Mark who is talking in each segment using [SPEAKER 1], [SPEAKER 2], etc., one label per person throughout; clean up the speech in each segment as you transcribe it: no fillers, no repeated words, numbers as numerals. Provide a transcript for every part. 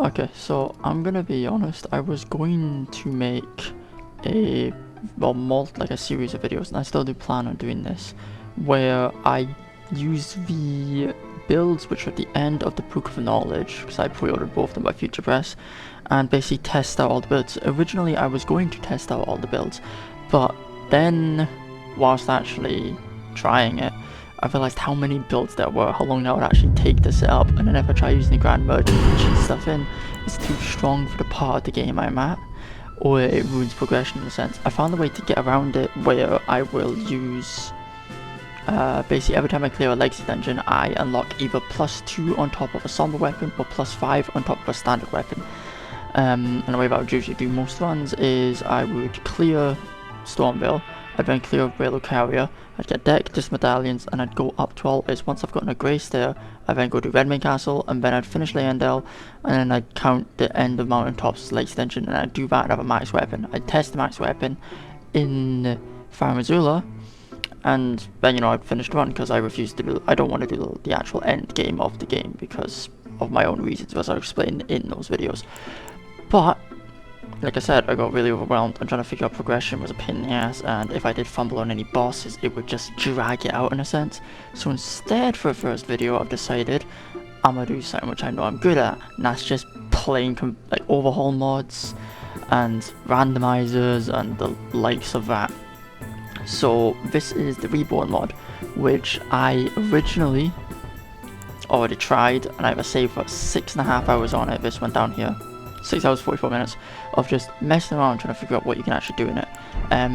[SPEAKER 1] Okay, so I'm gonna be honest, I was going to make a, like a series of videos, and I still do plan on doing this, where I use the builds which are at the end of the Book of Knowledge, because I pre-ordered both of them by Future Press, and basically test out all the builds. Originally I was going to test out all the builds, but then, whilst actually trying it, I realised how many builds there were, how long that would actually take to set up, and then if I try using the Grand Merge and cheat stuff in, it's too strong for the part of the game I'm at, or it ruins progression in a sense. I found a way to get around it where I will use, basically every time I clear a legacy dungeon, I unlock either +2 on top of a somber weapon, or +5 on top of a standard weapon. And the way that I would usually do most runs is I would clear Stormville, I'd then clear Railroad Carrier, I'd get deck, just medallions, and I'd go up to altars. Once I've gotten a Grey Stair, I'd then go to Redmane Castle, and then I'd finish Leyendell, and then I'd count the end of Mountain Top's late extension, and I'd do that and have a max weapon. I'd test the max weapon in Fire Missoula, and then, you know, I'd finish the run, because I don't want to do the actual end game of the game, because of my own reasons, as I explained in those videos. But like I said, I got really overwhelmed and trying to figure out progression was a pain in the ass, and if I did fumble on any bosses, it would just drag it out in a sense. So instead, for the first video, I've decided I'm gonna do something which I know I'm good at, and that's just playing like overhaul mods and randomizers and the likes of that. So this is the Reborn mod, which I originally already tried, and I have a save for 6.5 hours on it. This went down here. 6 hours 44 minutes of just messing around trying to figure out what you can actually do in it.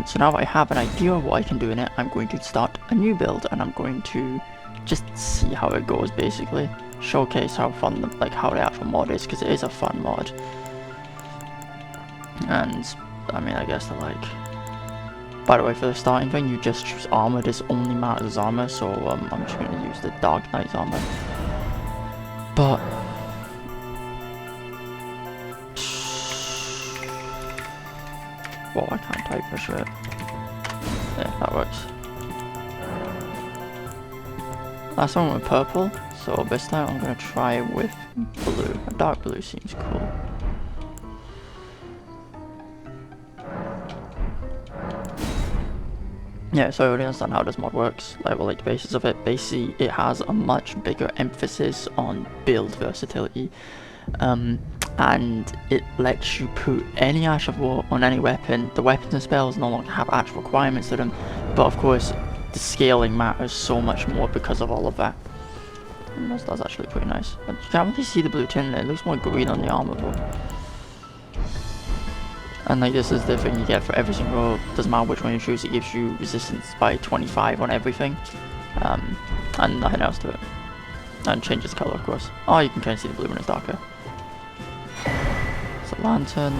[SPEAKER 1] So now that I have an idea of what I can do in it, I'm going to start a new build, and I'm going to just see how it goes, basically. Showcase how fun, how the actual mod is, because it is a fun mod. And, I mean, I guess by the way, for the starting thing, you just choose armor. This only matters as armor, so I'm just going to use the Dark Knight's armor. But well, I can't type for shit. Yeah, that works. Last one with purple, so this time I'm gonna try it with blue. A dark blue seems cool. Yeah, so I already understand how this mod works, the basis of it. Basically, it has a much bigger emphasis on build versatility. And it lets you put any Ash of War on any weapon. The weapons and spells no longer have actual requirements to them, but of course the scaling matters so much more because of all of that. And that's actually pretty nice. You can't really see the blue tin there, it looks more green on the armor though. And this is the thing you get for every single, doesn't matter which one you choose, it gives you resistance by 25 on everything. And nothing else to it. And changes colour of course. Oh, you can kind of see the blue when it's darker. It's a lantern.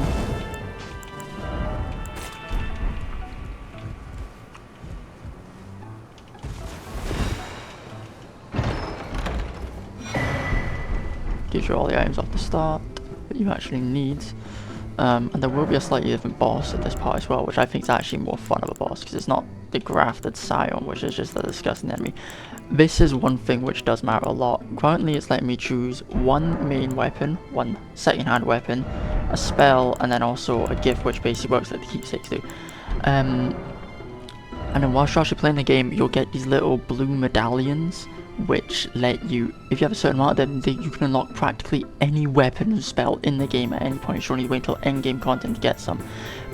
[SPEAKER 1] Gives you all the items off the start that you actually need. And there will be a slightly different boss at this part as well, which I think is actually more fun of a boss, because it's not the grafted Scion, which is just a disgusting enemy. This is one thing which does matter a lot. Currently it's letting me choose one main weapon, one second-hand weapon, a spell, and then also a gift which basically works like the keepsakes do. And then whilst you're actually playing the game, you'll get these little blue medallions which let you, if you have a certain amount of them, you can unlock practically any weapon and spell in the game at any point. You don't need to wait until endgame content to get some.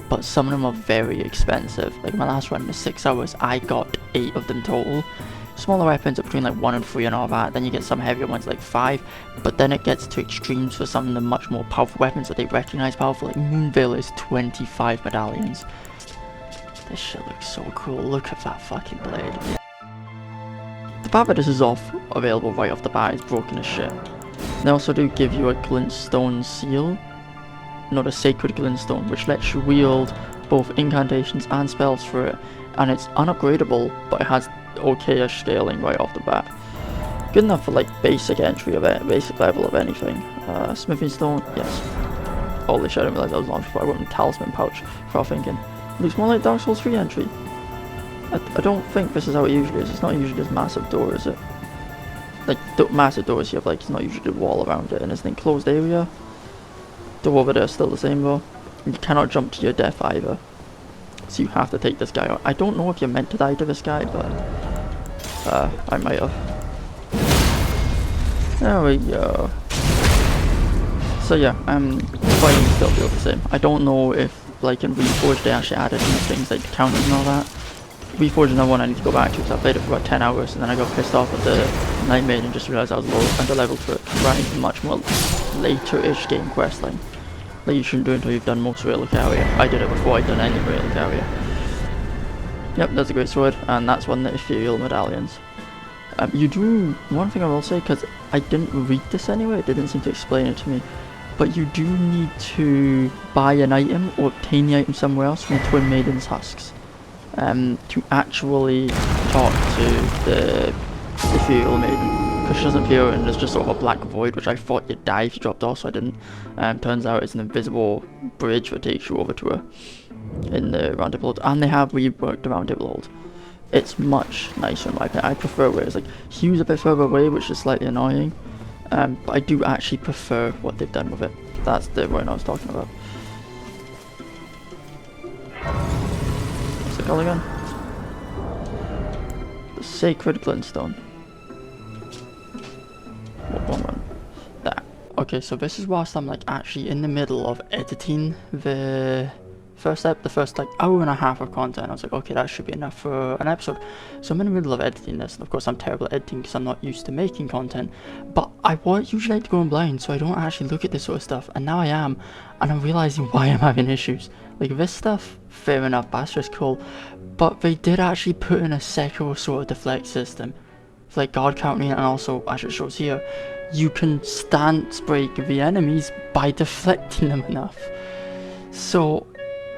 [SPEAKER 1] But some of them are very expensive. Like my last run was 6 hours, I got 8 of them total. Smaller weapons are between 1 and 3 and all that, then you get some heavier ones 5, but then it gets to extremes for some of the much more powerful weapons that they recognize powerful. Moonveil is 25 medallions. This shit looks so cool, look at that fucking blade. The fact that this is available right off the bat is broken as shit. They also do give you a glintstone seal, not a sacred glintstone, which lets you wield both incantations and spells for it, and it's unupgradable, but it has okay-ish scaling right off the bat. Good enough for basic entry of it, basic level of anything. Smithing stone, yes. Holy shit, I didn't realize that was launched before I went in the talisman pouch for thinking. Looks more like Dark Souls 3 entry. I don't think this is how it usually is. It's not usually this massive door, is it? Massive doors you have it's not usually a wall around it, and it's an enclosed area. The over there is still the same though. You cannot jump to your death either. So you have to take this guy out. I don't know if you're meant to die to this guy, but I might have. There we go. So yeah, fighting still feels the same. I don't know if like in Reforged they actually added new things like counters and all that. Reforged is another one I need to go back to because I played it for about 10 hours and then I got pissed off at the Night Maid and just realised I was under leveled for it. Right, much more later-ish game quest line. Like you shouldn't do it until you've done most Relic area. I did it before I'd done any Relic area. Yep, that's a great sword, and that's one of the ethereal medallions. You do, one thing I will say, because I didn't read this anyway, it didn't seem to explain it to me, but you do need to buy an item or obtain the item somewhere else from the Twin Maiden's husks to actually talk to the ethereal maiden, because she doesn't appear and there's just sort of a black void, which I thought you'd die if you dropped off, so I didn't. Turns out it's an invisible bridge that takes you over to her in the Round Table Hold, and they have reworked the Round Table Hold. It's much nicer in my opinion. I prefer where it's like Hugh's a bit further away, which is slightly annoying, but I do actually prefer what they've done with it. That's the one I was talking about. What's it called again? The Sacred Glintstone. One run. That. Okay, so this is whilst I'm like actually in the middle of editing the first like hour and a half of content. I was like, okay, that should be enough for an episode. So I'm in the middle of editing this, and of course I'm terrible at editing because I'm not used to making content, but I usually like to go in blind, so I don't actually look at this sort of stuff, and now I am, and I'm realizing why I'm having issues. Like this stuff, fair enough, that's just cool, but they did actually put in a second sort of deflect system, like guard countering, and also, as it shows here, you can stance break the enemies by deflecting them enough. So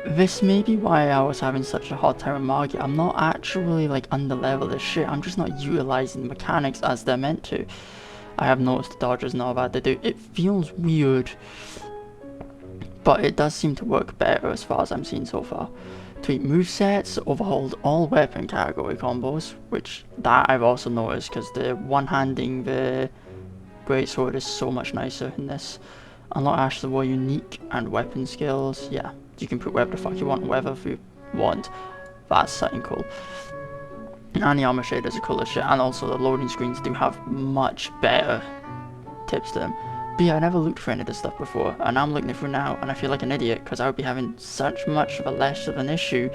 [SPEAKER 1] this may be why I was having such a hard time with Margit. I'm not actually like under level as shit, I'm just not utilising the mechanics as they're meant to. I have noticed the dodges and all that they do. It feels weird, but it does seem to work better as far as I'm seeing so far. Tweak movesets, overhauled all weapon category combos, which that I've also noticed because the one-handing the greatsword is so much nicer in this. Unlock Ash of War unique and weapon skills, yeah. You can put whatever the fuck you want, whatever you want. That's something cool. And the armor shaders are cool as shit, and also the loading screens do have much better tips to them. But yeah, I never looked for any of this stuff before, and I'm looking through now, and I feel like an idiot, because I would be having such much of a less of an issue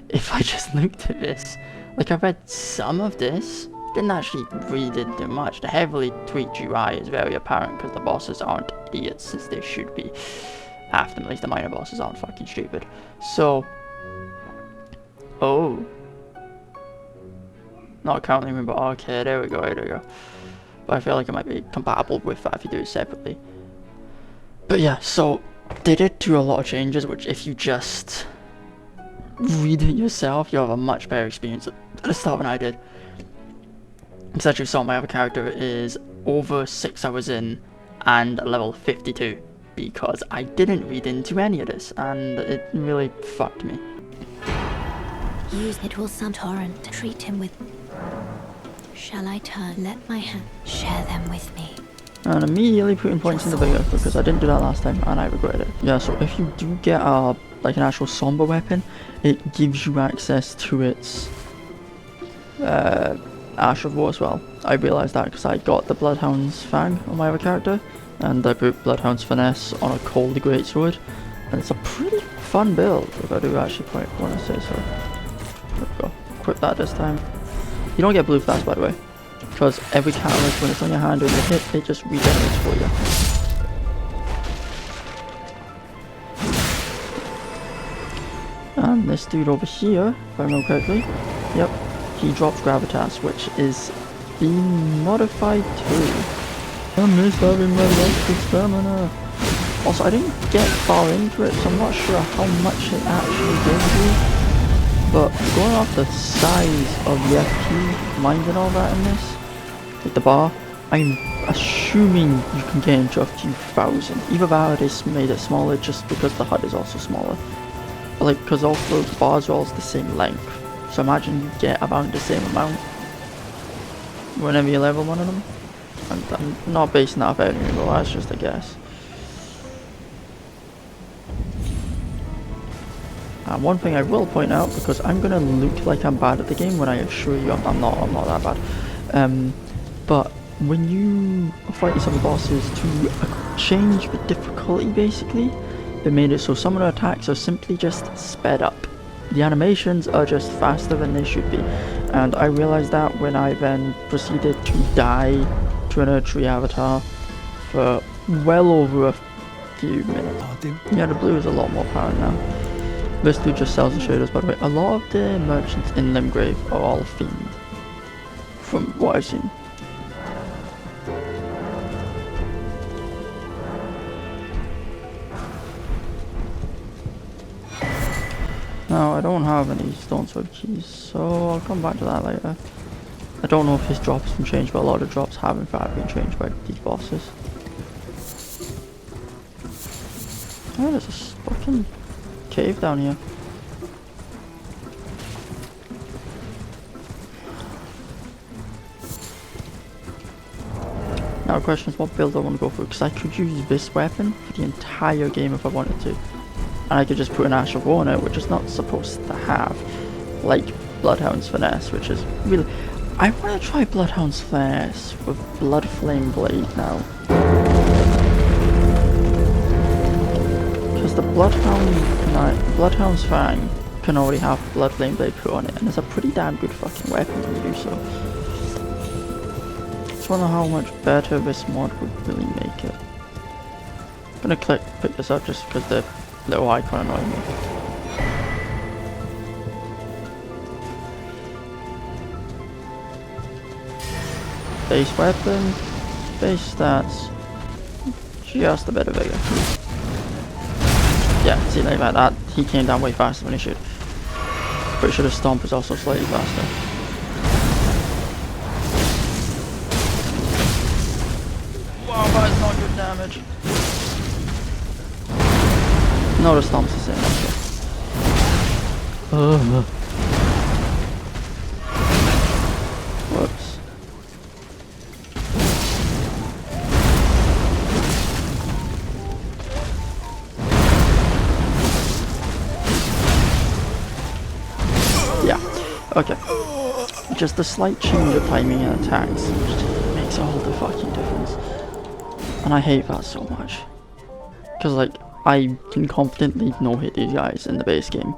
[SPEAKER 1] if I just looked at this. Like, I read some of this, didn't actually read it too much. The heavily tweaked UI is very apparent, because the bosses aren't idiots, as they should be. Half them, at least the minor bosses aren't fucking stupid. So, oh, not counting them, but okay, there we go, there we go. But I feel like it might be compatible with that if you do it separately. But yeah, so they did do a lot of changes, which if you just read it yourself, you'll have a much better experience at the start than I did. Because as you saw, my other character is over 6 hours in and level 52. Because I didn't read into any of this, and it really fucked me.
[SPEAKER 2] Use it will some torrent to treat him with. Shall I turn? Let my hand share them with me.
[SPEAKER 1] And immediately putting points in the video because I didn't do that last time and I regret it. Yeah, so if you do get like an actual somber weapon, it gives you access to its Ash of War as well. I realised that because I got the Bloodhound's Fang on my other character. And I put Bloodhound's Finesse on a cold greatsword, and it's a pretty fun build, if I do actually quite want to say so. There we go. Equip that this time. You don't get blue flash, by the way, because every catalyst, when it's on your hand or you hit, it just regenerates for you. And this dude over here, if I remember correctly, yep, he drops Gravitas, which is being modified too. I miss having my electric stamina. Also, I didn't get far into it, so I'm not sure how much it actually gives you. But going off the size of the FP mines and all that in this, like the bar, I'm assuming you can get into a few thousand. Either that or they made it smaller just because the HUD is also smaller. But like, because also the bars are all the same length. So imagine you get about the same amount whenever you level one of them. I'm not basing that off anything, but that's just a guess. And one thing I will point out, because I'm gonna look like I'm bad at the game when I assure you I'm not that bad. But when you are fighting some bosses, to change the difficulty basically, they made it so some of the attacks are simply just sped up. The animations are just faster than they should be. And I realized that when I then proceeded to die to an Erdtree avatar for well over a few minutes. Yeah, the blue is a lot more apparent now. This dude just sells the shaders, by the way. A lot of the merchants in Limgrave are all Fiend, from what I've seen. Now, I don't have any stone sword keys, so I'll come back to that later. I don't know if his drops have been changed, but a lot of drops have in fact been changed by these bosses. Oh, there's a fucking cave down here. Now the question is what build I want to go for, because I could use this weapon for the entire game if I wanted to. And I could just put an Ash of War on it, which is not supposed to have, like Bloodhound's Finesse, which is really... I want to try Bloodhound's Finesse with Blood Flame Blade now. Because the Bloodhound's Fang can already have Blood Flame Blade put on it, and it's a pretty damn good fucking weapon when you do so. I just wonder how much better this mod would really make it. I'm gonna pick this up just because the little icon annoying me. Base weapon, base stats, just a bit of vigor. Yeah, see like that, he came down way faster than he should. Pretty sure the stomp is also slightly faster. Wow, that's not good damage. No, the stomp's the same, okay. Whoops. Yeah, okay. Just a slight change of timing and attacks just makes all the fucking difference. And I hate that so much. Because, like, I can confidently no-hit these guys in the base game,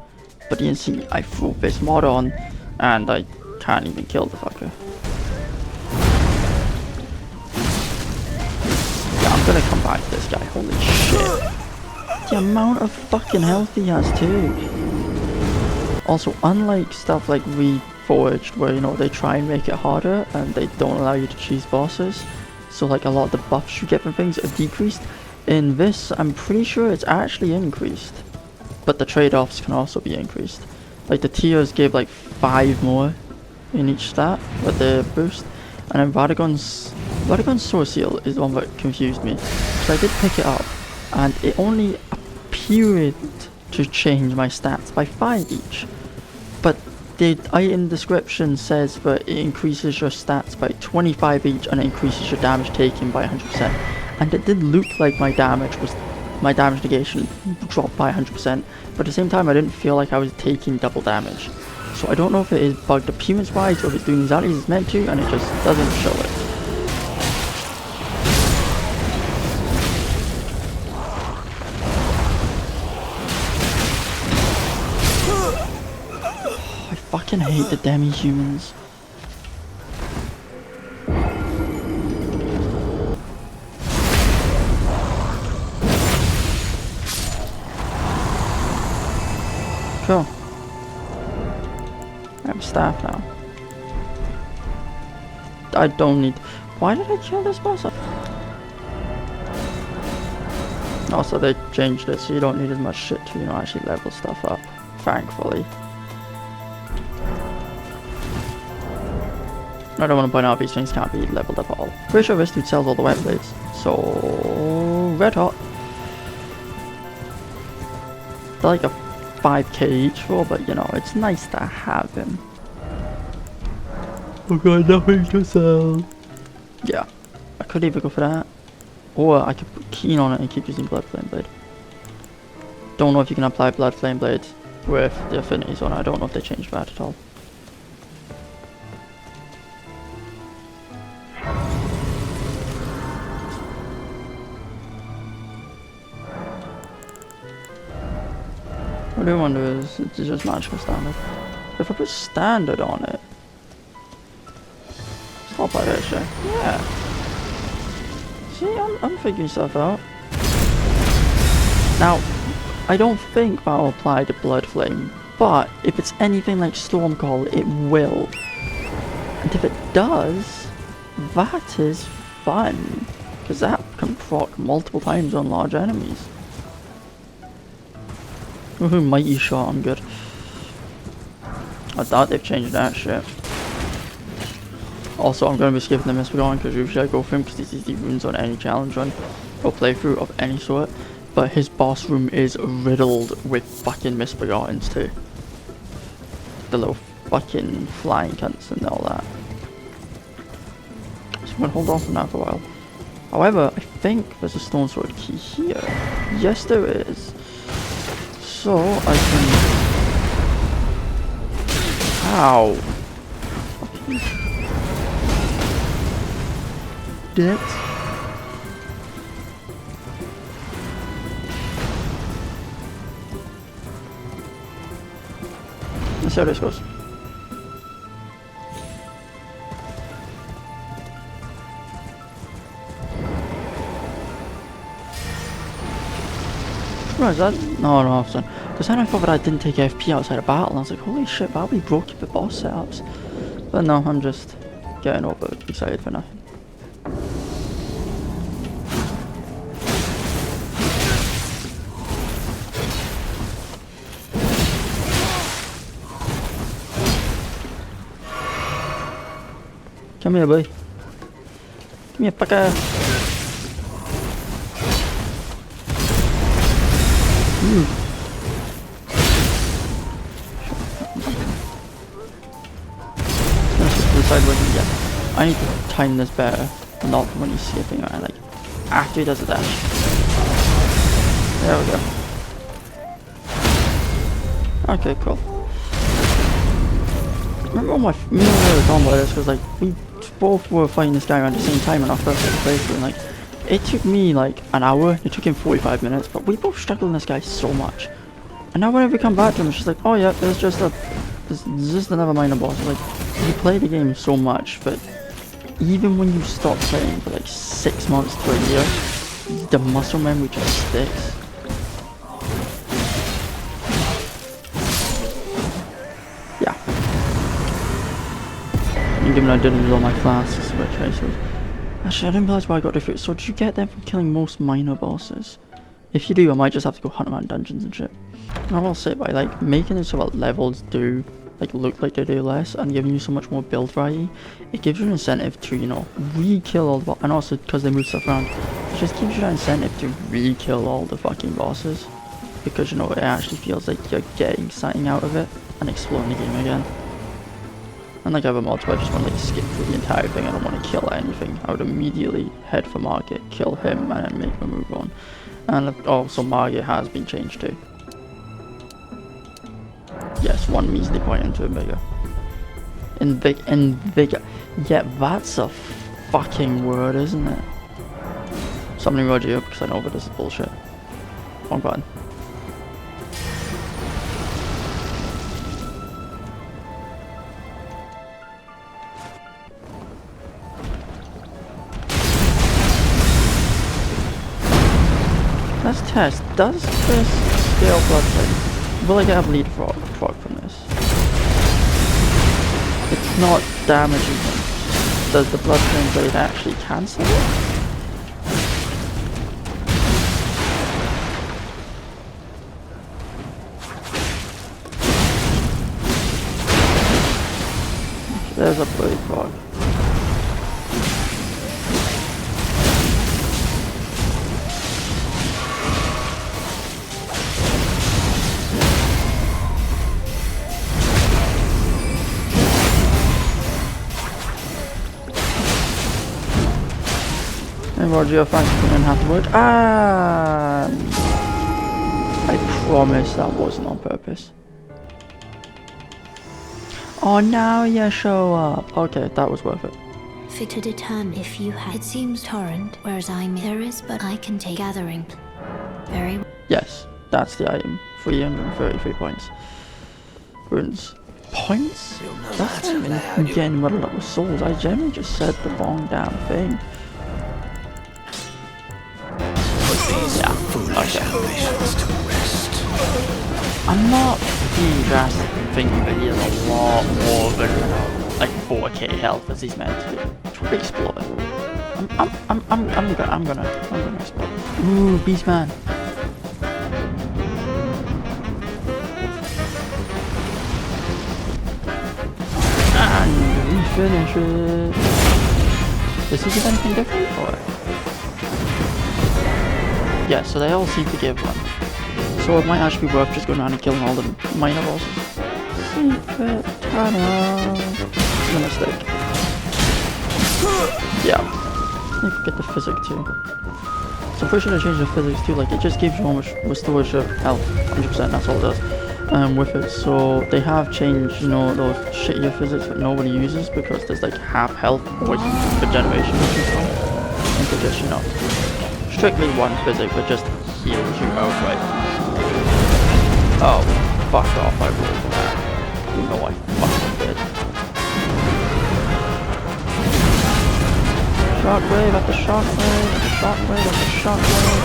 [SPEAKER 1] but you can see I threw this mod on, and I can't even kill the fucker. Yeah, I'm gonna come back to this guy, holy shit. The amount of fucking health he has too. Also, unlike stuff like Reforged, where, you know, they try and make it harder, and they don't allow you to choose bosses, so like a lot of the buffs you get from things are decreased. In this, I'm pretty sure it's actually increased, but the trade-offs can also be increased. Like the tiers gave like 5 more in each stat with the boost, and then Radagon's Sword Seal is the one that confused me. So I did pick it up, and it only appeared to change my stats by 5 each, but the item description says that it increases your stats by 25 each and it increases your damage taken by 100%. And it did look like my damage negation dropped by 100%, but at the same time I didn't feel like I was taking double damage. So I don't know if it is bugged appearance wise or if it's doing exactly as it's meant to and it just doesn't show it. I fucking hate the demi-humans. Cool. I have staff now. I don't need... Why did I kill this boss? Also, they changed it so you don't need as much shit to, you know, actually level stuff up. Thankfully. I don't want to point out these things can't be leveled up at all. Pretty sure this dude sells all the wet blades. So... red hot. They're like a 5k each for, but you know, it's nice to have him. I've got nothing to sell. Yeah, I could either go for that, or I could put Keen on it and keep using Blood Flame Blade. Don't know if you can apply Blood Flame Blade with the affinity zone. I don't know if they changed that at all. What I do wonder is, it's just magical standard. If I put standard on it, it's not like this, yeah. See, I'm figuring stuff out. Now, I don't think that'll apply to Blood Flame, but if it's anything like Stormcall, it will. And if it does, that is fun, because that can proc multiple times on large enemies. Woohoo, Mighty Shot, I'm good. I doubt they've changed that shit. Also, I'm going to be skipping the Misbegotten because usually I go for him because this is the runes on any challenge run or playthrough of any sort. But his boss room is riddled with fucking Misbegottens too. The little fucking flying cunts and all that. So I'm going to hold on from that for a while. However, I think there's a stone sword key here. Yes, there is. So I can... Ow! It. Let's see how this goes. Right, is that? No, because then I thought that I didn't take FP outside of battle, and I was like, holy shit, that'll be broken for boss setups. But no, I'm just getting over excited for nothing. Come here, boy. Come here, fucker. Yeah. I need to time this better, not when he's skipping around, like after he does the dash. There we go. Okay, cool. Remember me and we were talking about this because like we both were fighting this guy around the same time in our first playthrough, and like it took me like an hour, it took him 45 minutes, but we both struggled in this guy so much. And now whenever we come back to him, it's just like, oh yeah, there's just another minor boss. Like, you play the game so much, but even when you stop playing for like 6 months to a year, the muscle memory just sticks. Yeah. And given I didn't do all my classes, which I said, actually I didn't realize why I got different. So did you get them from killing most minor bosses? If you do, I might just have to go hunt around dungeons and shit. And I will say, by like making it so that levels do like look like they do less and giving you so much more build variety, it gives you an incentive to, you know, re-kill all the bosses. And also because they move stuff around, it just gives you that incentive to re-kill all the fucking bosses, because, you know, it actually feels like you're getting something out of it and exploring the game again. And like other mods where I just want to like skip through the entire thing, I don't want to kill anything, I would immediately head for Market, kill him, and then make my move on. And also Market has been changed too. Yes, one measly point into a bigger. Invigor. Yeah, that's a fucking word, isn't it? Summoning Roger because I know that this is bullshit. Wrong button. Let's test. Does this scale blood thing? Will I get a bleed frog from this? It's not damaging him. Does the blood flame blade actually cancel it? There's a blade frog. And Roger, thanks for coming in afterward. And I promise that wasn't on purpose. Oh, now you show up. Okay, that was worth it.
[SPEAKER 2] Fit to determine if you had. It seems torrent, whereas there is, but I can take gathering. Very well.
[SPEAKER 1] Yes, that's the item. 333 points. Runes. Points? That's not even getting muddled up with souls. I generally just said the wrong damn thing. Yeah, okay. I'm not being drastic and thinking that he has a lot more than like 4k health as he's meant to be. Try to explore it. I'm gonna explore. Ooh, Beastman. And we finish it. Does he give anything different or? Yeah, so they all seem to give one. So it might actually be worth just going around and killing all the minor bosses. Secret tunnel. It's a mistake. Yeah. I think we get the physics too. So I'm pretty sure they changed the physics too, like it just gives you almost restores your health, 100%, that's all it does. With it, so they have changed, you know, those shittier physics that nobody uses because there's like half health poison for generation and stuff. Into just, you know, strictly one physic that just heals you outright. Oh, fuck off, I rolled that. You know I fucking did. Shockwave after shockwave after shockwave after shockwave.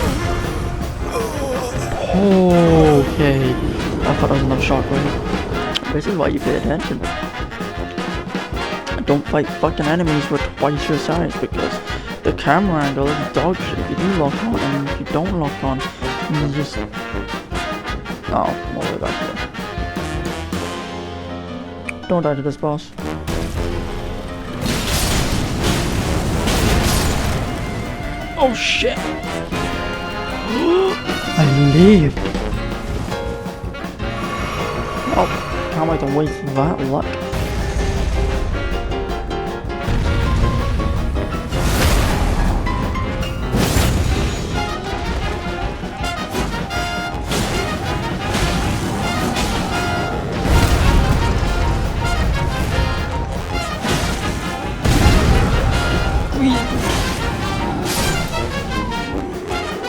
[SPEAKER 1] Okay. I thought I was another shockwave. This is why you pay attention. Don't fight fucking enemies who are twice your size because the camera angle is dog shit if you do lock on, and if you don't lock on, you just... Oh, all the way back here. Don't die to this boss. Oh shit! I lived! Oh, can't wait to waste that luck.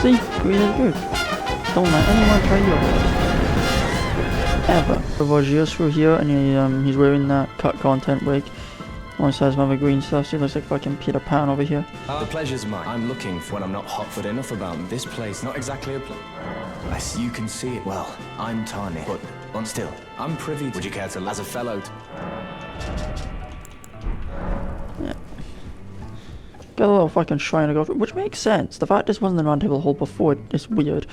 [SPEAKER 1] See, green is good. Don't let anyone try your words. Ever. Ravagio's through here and he's wearing that cut content wig. One says some other green stuff, so he looks like fucking Peter Pan over here.
[SPEAKER 3] The pleasure's mine. I'm looking for when I'm not hotfoot enough about this place. Not exactly a place. As you can see it. Well, I'm Tani, but on still, I'm privy. Would you care to, as a fellow?
[SPEAKER 1] Yeah. Got a little fucking shrine to go through, which makes sense. The fact this wasn't the round table hole before is weird.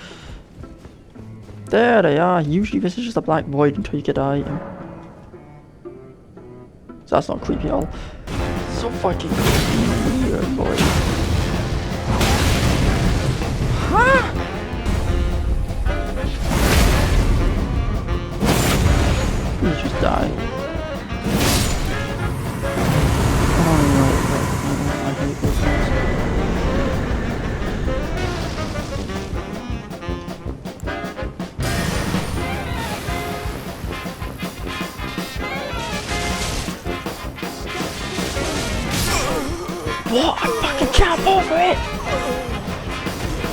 [SPEAKER 1] There they are. Usually this is just a black void until you get an item. So that's not creepy at all. So fucking weird, boy. Huh? Please just die. Oh no, I hate this. What? I fucking jump over it!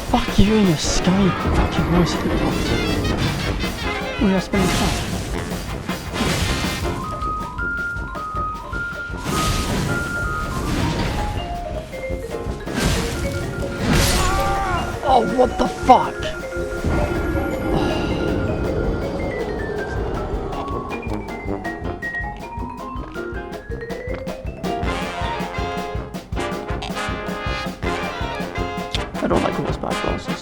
[SPEAKER 1] Fuck you and your scummy fucking voice at the bottom. We're not spending time. Oh, what the fuck? I don't like horseback bosses.